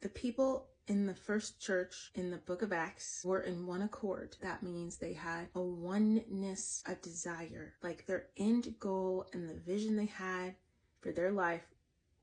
the people in the first church in the book of Acts were in one accord. That means they had a oneness of desire. Like their end goal and the vision they had for their life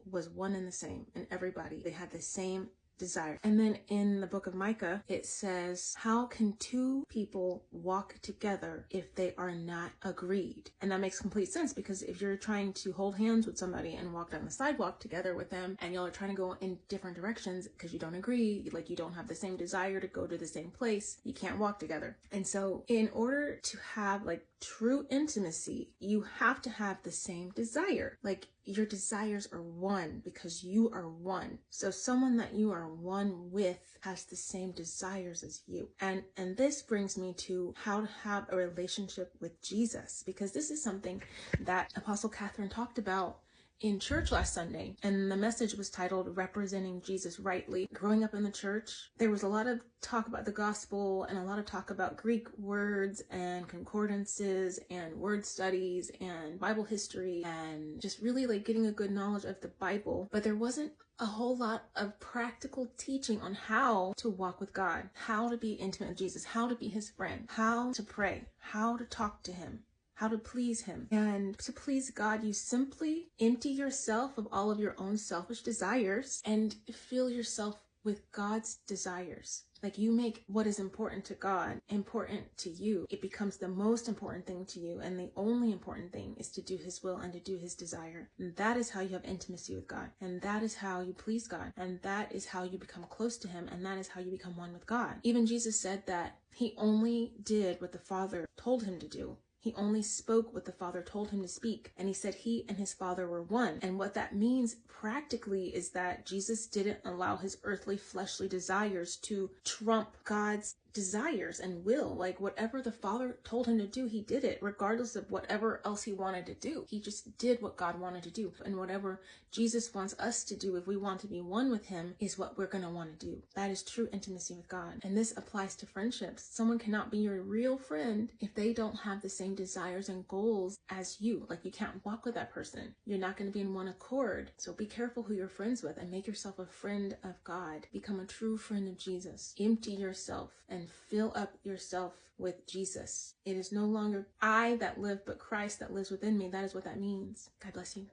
was one and the same. And everybody, they had the same desire. And then in the book of Micah, it says, how can two people walk together if they are not agreed? And that makes complete sense, because if you're trying to hold hands with somebody and walk down the sidewalk together with them, and y'all are trying to go in different directions because you don't agree, like you don't have the same desire to go to the same place, you can't walk together. And so in order to have like true intimacy, you have to have the same desire. Like your desires are one because you are one. So someone that you are one with has the same desires as you. And this brings me to how to have a relationship with Jesus, because this is something that Apostle Catherine talked about in church last Sunday, and the message was titled Representing Jesus Rightly. Growing up in the church, there was a lot of talk about the gospel and a lot of talk about Greek words and concordances and word studies and Bible history and just really like getting a good knowledge of the Bible. But there wasn't a whole lot of practical teaching on how to walk with God, how to be intimate with Jesus, how to be his friend, how to pray, how to talk to him, how to please him. And to please God, you simply empty yourself of all of your own selfish desires and fill yourself with God's desires. Like you make what is important to God important to you. It becomes the most important thing to you. And the only important thing is to do his will and to do his desire. And that is how you have intimacy with God. And that is how you please God. And that is how you become close to him. And that is how you become one with God. Even Jesus said that he only did what the Father told him to do. He only spoke what the Father told him to speak. And he said he and his Father were one. And what that means practically is that Jesus didn't allow his earthly fleshly desires to trump God's desires and will. Like whatever the Father told him to do, he did it, regardless of whatever else he wanted to do. He just did what God wanted to do. And whatever Jesus wants us to do, if we want to be one with him, is what we're going to want to do. That is true intimacy with God. And this applies to friendships. Someone cannot be your real friend if they don't have the same desires and goals as you. Like you can't walk with that person. You're not going to be in one accord. So be careful who you're friends with and make yourself a friend of God. Become a true friend of Jesus. Empty yourself and fill up yourself with Jesus. It is no longer I that live, but Christ that lives within me. That is what that means. God bless you.